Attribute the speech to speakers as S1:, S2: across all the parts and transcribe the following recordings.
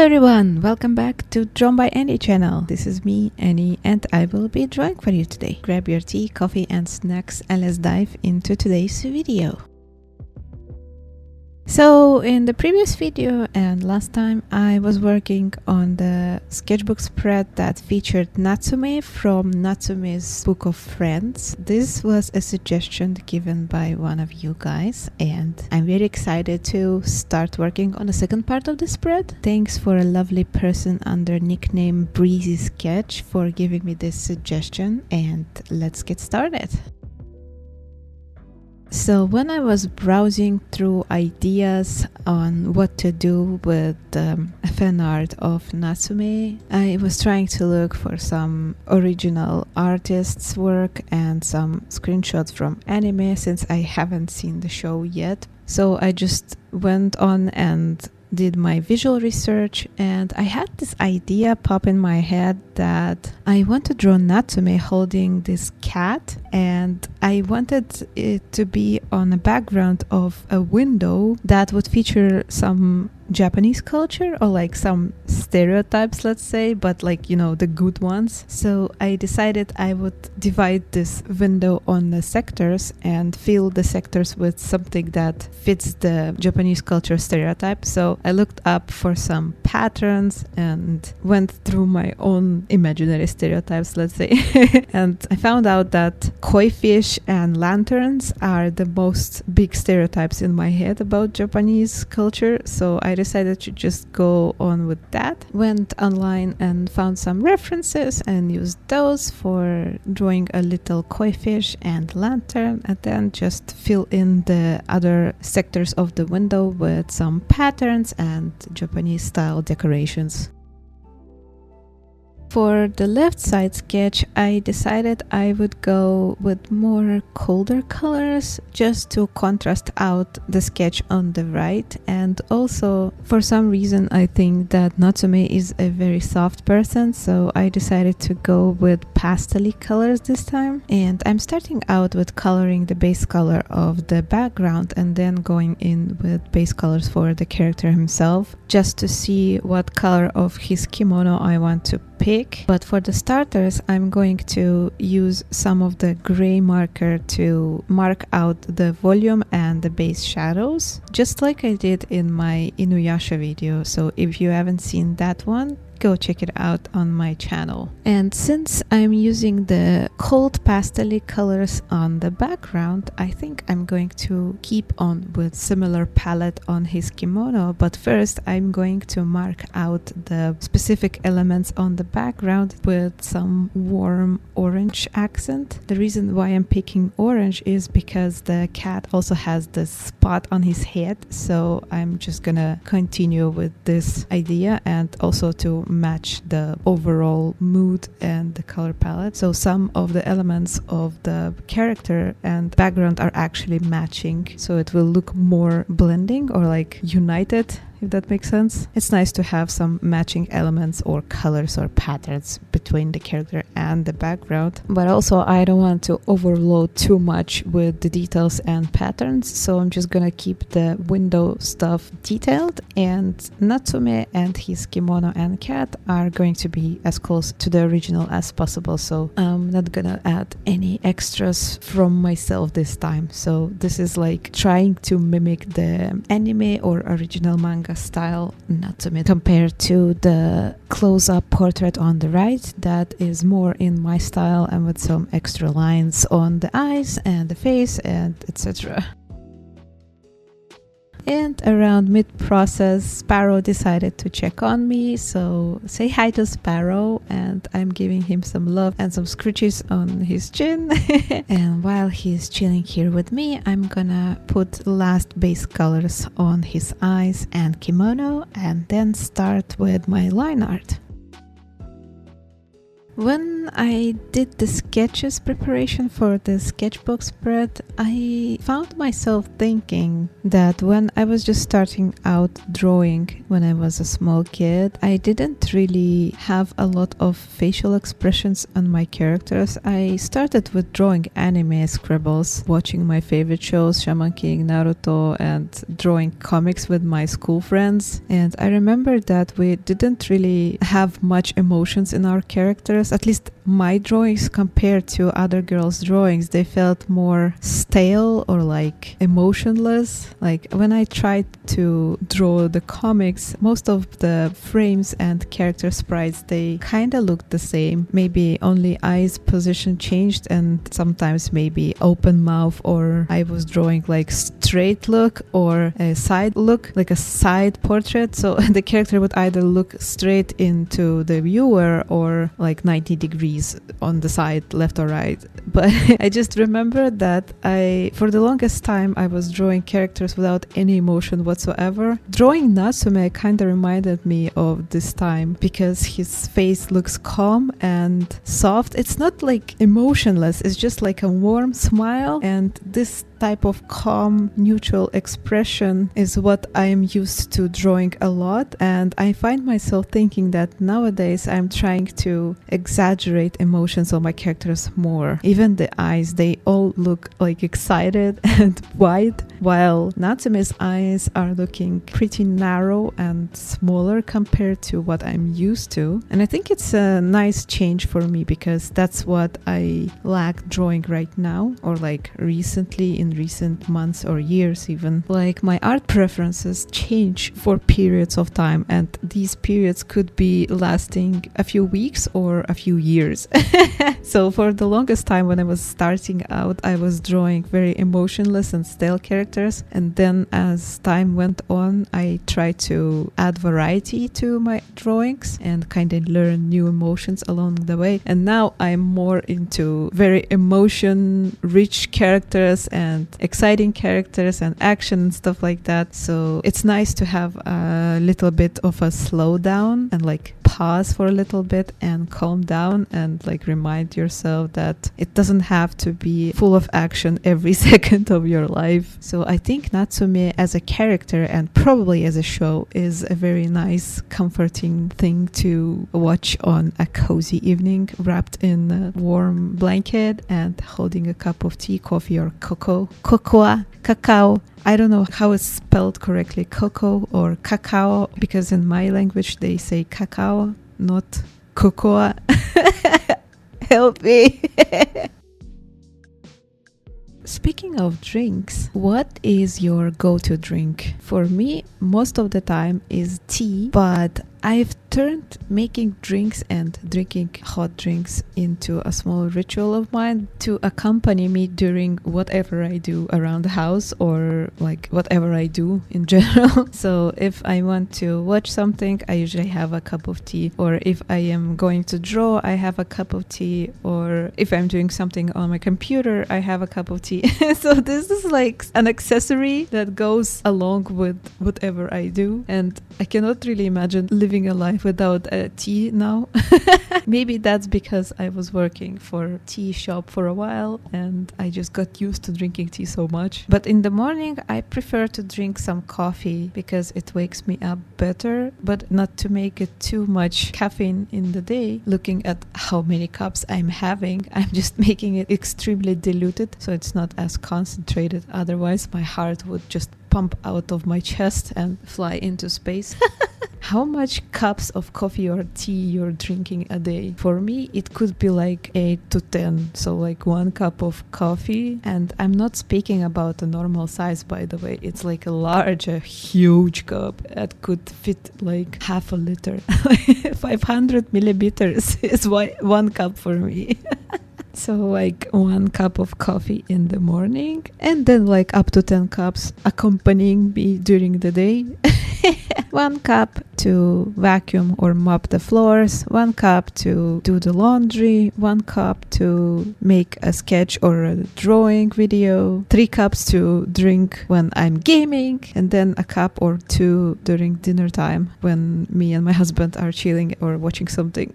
S1: everyone, welcome back to Drawn by Annie channel. This is me, Annie, and I will be drawing for you today. Grab your tea, coffee and snacks and let's dive into today's video. So in the previous video and last time I was working on the sketchbook spread that featured Natsume from Natsume's Book of Friends. This was a suggestion given by one of you guys and I'm very excited to start working on the second part of the spread. Thanks for a lovely person under nickname Breezy Sketch for giving me this suggestion, and let's get started. So when I was browsing through ideas on what to do with fan art of Natsume, I was trying to look for some original artists' work and some screenshots from anime since I haven't seen the show yet. So I just went on and did my visual research, and I had this idea pop in my head that I want to draw Natsume holding this cat, and I wanted it to be on a background of a window that would feature some Japanese culture or like some stereotypes, let's say, but like, you know, the good ones. So I decided I would divide this window on the sectors and fill the sectors with something that fits the Japanese culture stereotype. So I looked up for some patterns and went through my own imaginary stereotypes, let's say. And I found out that koi fish and lanterns are the most big stereotypes in my head about Japanese culture. So I decided to just go on with that. Went online and found some references and used those for drawing a little koi fish and lantern, and then just fill in the other sectors of the window with some patterns and Japanese style decorations. For the left side sketch, I decided I would go with more colder colors just to contrast out the sketch on the right. And also, for some reason, I think that Natsume is a very soft person, so I decided to go with pastel colors this time. And I'm starting out with coloring the base color of the background and then going in with base colors for the character himself, just to see what color of his kimono I want to pick. But for the starters, I'm going to use some of the gray marker to mark out the volume and the base shadows, just like I did in my Inuyasha video. So if you haven't seen that one, go check it out on my channel. And since I'm using the cold pastel colors on the background, I think I'm going to keep on with similar palette on his kimono, but first I'm going to mark out the specific elements on the background with some warm orange accent. The reason why I'm picking orange is because the cat also has this spot on his head, so I'm just gonna continue with this idea and also to match the overall mood and the color palette. So some of the elements of the character and background are actually matching, so it will look more blending or like united, if that makes sense. It's nice to have some matching elements or colors or patterns between the character and the background, but also I don't want to overload too much with the details and patterns, so I'm just gonna keep the window stuff detailed, and Natsume and his kimono and cat are going to be as close to the original as possible, so I'm not gonna add any extras from myself this time. So this is like trying to mimic the anime or original manga style Natsume compared to the close-up portrait on the right that is more in my style and with some extra lines on the eyes and the face and etc. And around mid-process, Sparrow decided to check on me, so say hi to Sparrow, and I'm giving him some love and some scratches on his chin. And while he's chilling here with me, I'm gonna put last base colors on his eyes and kimono and then start with my line art. When I did the sketches preparation for the sketchbook spread, I found myself thinking that when I was just starting out drawing when I was a small kid, I didn't really have a lot of facial expressions on my characters. I started with drawing anime scribbles, watching my favorite shows, Shaman King, Naruto, and drawing comics with my school friends. And I remember that we didn't really have much emotions in our characters. At least my drawings compared to other girls' drawings, they felt more stale or like emotionless. Like when I tried to draw the comics, most of the frames and character sprites, they kind of looked the same. Maybe only eyes position changed and sometimes maybe open mouth, or I was drawing like straight look or a side look, like a side portrait. So the character would either look straight into the viewer or like 90 degrees on the side, left or right. But I just remember that for the longest time, I was drawing characters without any emotion whatsoever. Drawing Natsume kind of reminded me of this time because his face looks calm and soft. It's not like emotionless, it's just like a warm smile, and this type of calm, neutral expression is what I'm used to drawing a lot. And I find myself thinking that nowadays I'm trying to exaggerate emotions on my characters more. Even the eyes, they all look like excited and wide, while Natsume's eyes are looking pretty narrow and smaller compared to what I'm used to. And I think it's a nice change for me because that's what I lack drawing right now, or like recently in recent months or years even. Like my art preferences change for periods of time, and these periods could be lasting a few weeks or a few years. So for the longest time when I was starting out, I was drawing very emotionless and stale characters, and then as time went on, I tried to add variety to my drawings and kind of learn new emotions along the way. And now I'm more into very emotion rich characters and exciting characters and action and stuff like that. So it's nice to have a little bit of a slowdown and like pause for a little bit and calm down and like remind yourself that it doesn't have to be full of action every second of your life. So I think Natsume as a character and probably as a show is a very nice, comforting thing to watch on a cozy evening, wrapped in a warm blanket and holding a cup of tea, coffee, or cocoa. I don't know how it's spelled correctly, cocoa or cacao, because in my language they say cacao, not cocoa. Help me. Speaking of drinks, what is your go-to drink? For me, most of the time is tea, but I've turned making drinks and drinking hot drinks into a small ritual of mine to accompany me during whatever I do around the house, or like whatever I do in general. So if I want to watch something, I usually have a cup of tea, or if I am going to draw, I have a cup of tea, or if I'm doing something on my computer, I have a cup of tea. So this is like an accessory that goes along with whatever I do, and I cannot really imagine living a life without a tea now. Maybe that's because I was working for a tea shop for a while and I just got used to drinking tea so much. But in the morning I prefer to drink some coffee because it wakes me up better, but not to make it too much caffeine in the day. Looking at how many cups I'm having, I'm just making it extremely diluted so it's not as concentrated. Otherwise my heart would just pump out of my chest and fly into space. How much cups of coffee or tea you're drinking a day? For me, it could be like 8 to 10. So like 1 cup of coffee. And I'm not speaking about a normal size, by the way. It's like a huge cup that could fit like half a liter. 500 milliliters is 1 cup for me. So like 1 cup of coffee in the morning, and then like up to 10 cups accompanying me during the day. 1 cup to vacuum or mop the floors, 1 cup to do the laundry, 1 cup to make a sketch or a drawing video, 3 cups to drink when I'm gaming, and then a cup or 2 during dinner time when me and my husband are chilling or watching something.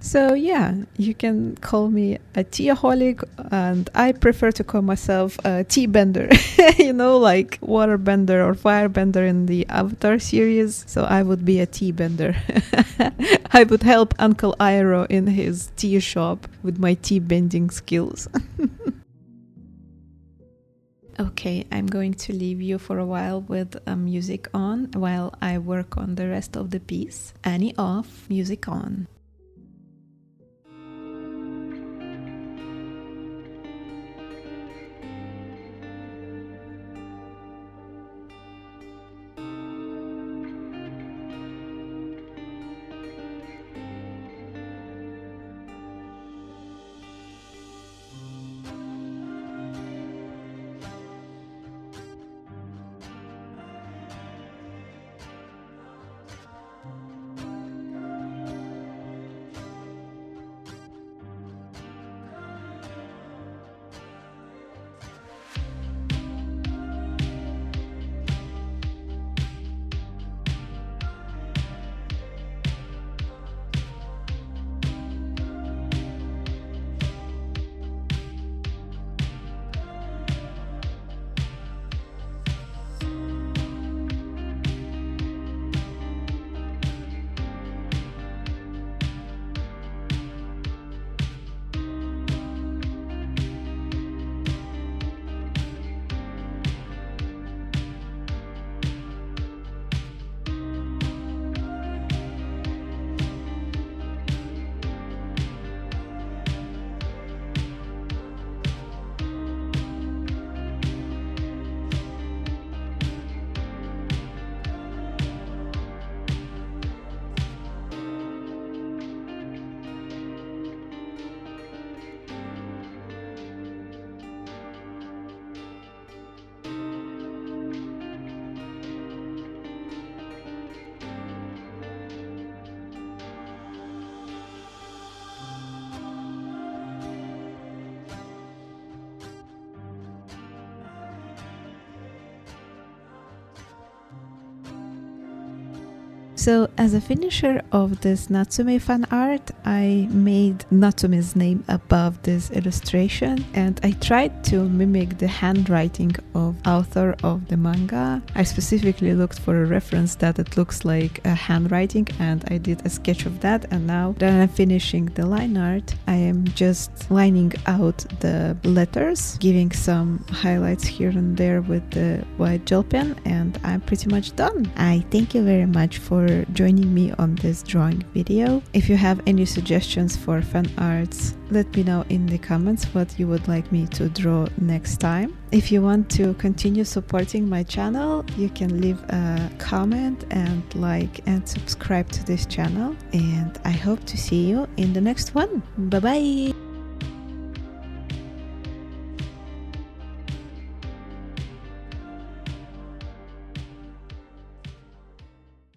S1: So yeah, you can call me a teaholic, and I prefer to call myself a tea bender. Like water bender or fire bender in the Avatar series. So I would be a tea bender. I would help Uncle Iroh in his tea shop with my tea bending skills. Okay, I'm going to leave you for a while with music on while I work on the rest of the piece. Annie off, music on. So as a finisher of this Natsume fan art, I made Natsume's name above this illustration, and I tried to mimic the handwriting of author of the manga. I specifically looked for a reference that it looks like a handwriting, and I did a sketch of that. And now that I'm finishing the line art, I am just lining out the letters, giving some highlights here and there with the white gel pen, and I'm pretty much done. I thank you very much for joining me on this drawing video. If you have any suggestions for fan arts, let me know in the comments what you would like me to draw next time. If you want to continue supporting my channel, you can leave a comment and like and subscribe to this channel, and I hope to see you in the next one. Bye bye.